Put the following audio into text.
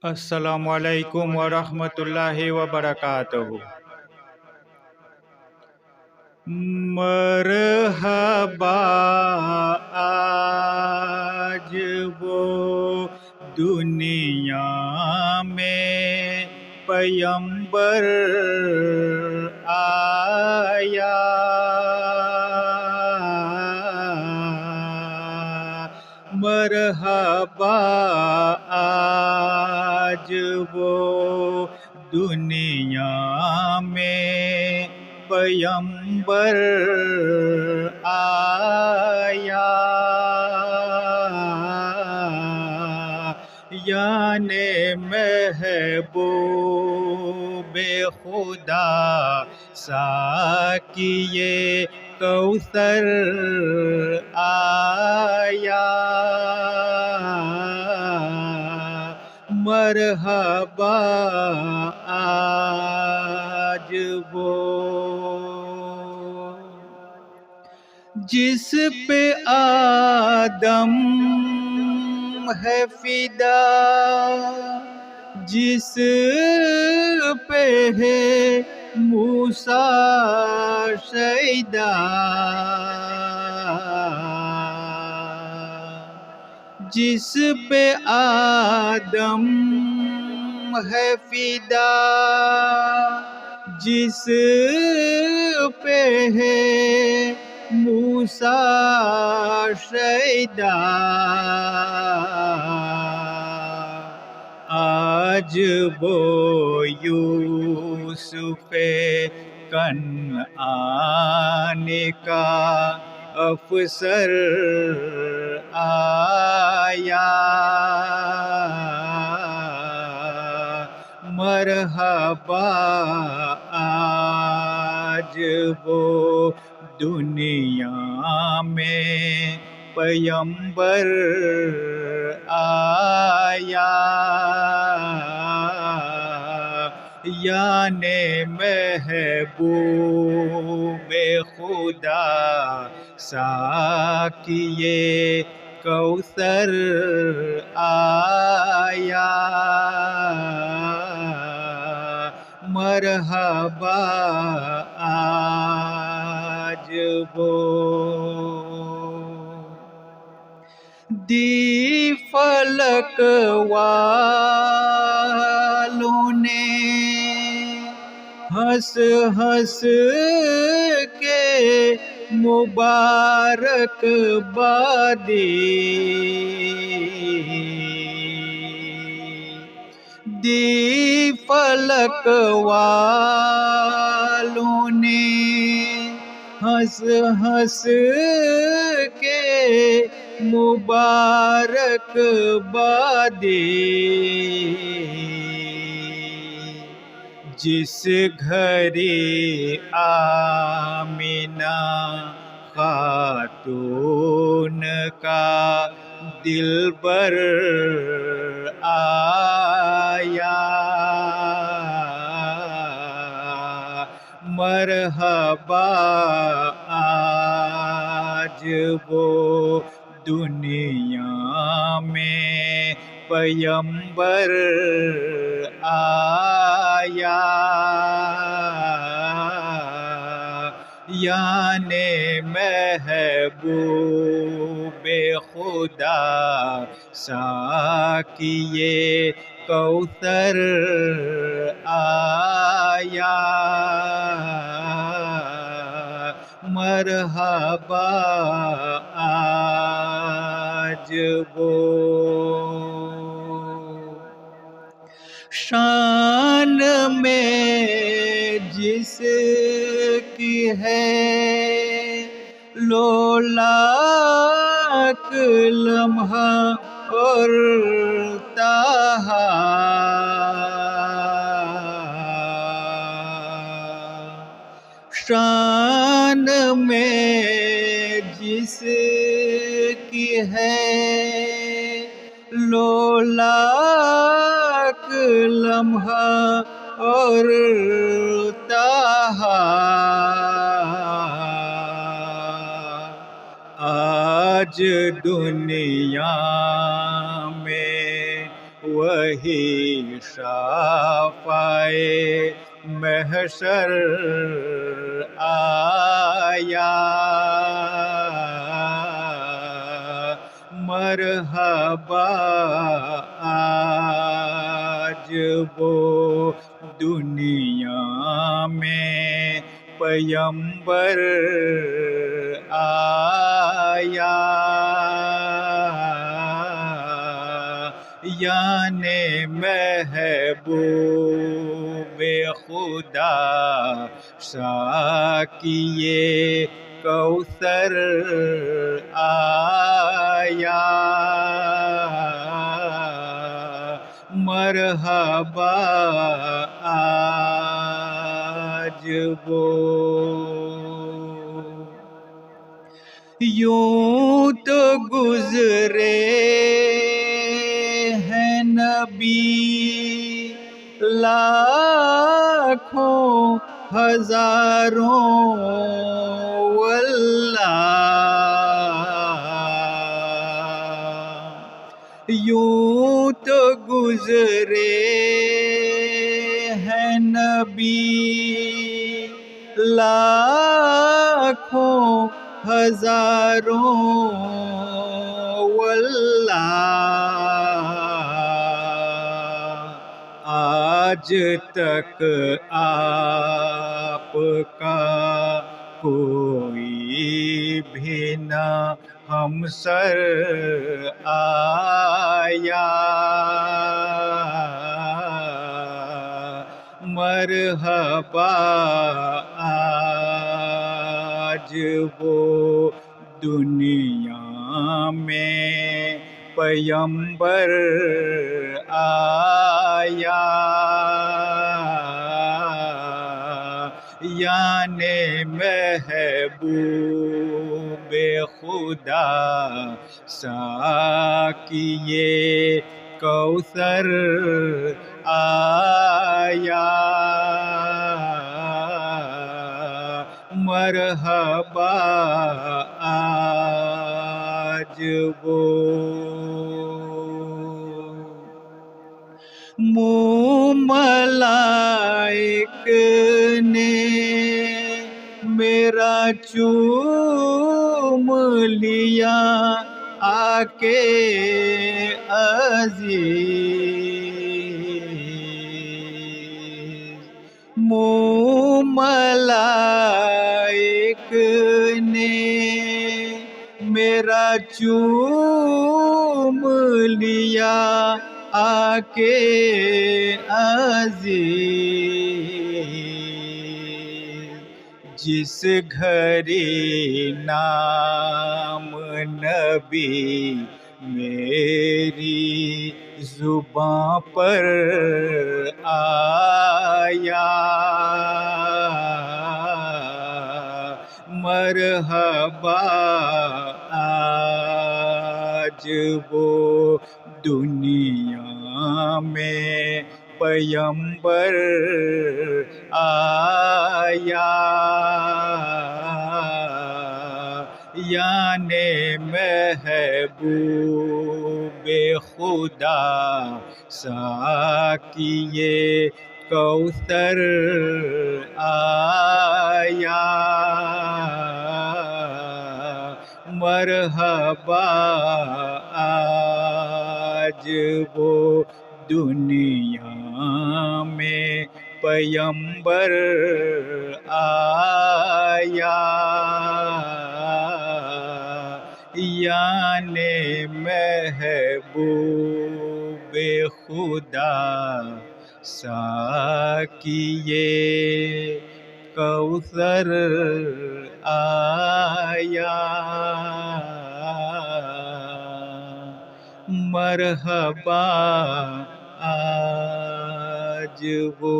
السلام علیکم ورحمۃ اللہ وبرکاتہ۔ مرحبا آج وہ دنیا میں پیمبر آیا، مرحبا آج وہ دنیا میں پیمبر آیا، یعنی محبوب خدا ساقیِ کوثر آیا، مرحبا آج وہ جس پہ آدم ہے فدا، جس پہ ہے موسیٰ شیدا، جس پہ آدم ہے فدا، جس پہ ہے موسیٰ شیدا، آج وہ یوسف کنعان کا افسر آیا، مرحبا آج وہ دنیا میں پیمبر آیا، یعنی محبوب خدا ساقیِ کوثر آیا، مرحبا آج وہ دی فلک والوں نے ہنس ہنس کے مبارک بادی، دی فلک والوں نے ہنس ہنس کے مبارک بادی، جس گھری آمنہ خاتون کا دلبر آیا، مرحبا آج وہ دنیا میں پیمبر آیا، یعنی محبوب خدا ساقیِ کوثر آیا، مرحبا آج وہ شان میں جس کی ہے لولاک لمحہ اور تہا، شان میں جس کی ہے لولاک لمحہ اور تہا، آج دنیا میں وہی شافعِ محشر آیا، مرحبا آج وہ دنیا میں پیمبر آیا، یعنی محبوب خدا ساقیِ کوثر آیا، مرحبا آج وہ یوں تو گزرے ہیں نبی لاکھوں ہزاروں واللہ، یوں تو گزرے ہیں نبی لاکھوں ہزاروں واللہ، آج تک آپ کا کوئی بھی نہ ہمسر آیا، مرحبا آج وہ دنیا میں پیمبر آیا، یعنی محبوب خدا ساقیِ کوثر آیا، مرحبا آج وہ ملائک نے میرا چوم لیا آ کے عزیز، ملائک نے میرا چوم لیا آ کے عزیز، جس گھڑی نام نبی میری زباں پر آیا، مرحبا آج وہ دنیا میں پیمبر آیا، یعنی محبوب خدا ساقیِ کوثر آیا، مرحبا آج وہ دنیا میں پیمبر آیا، یعنی محبوب خدا ساقیِ کوثر آیا، مرحبا آج وہ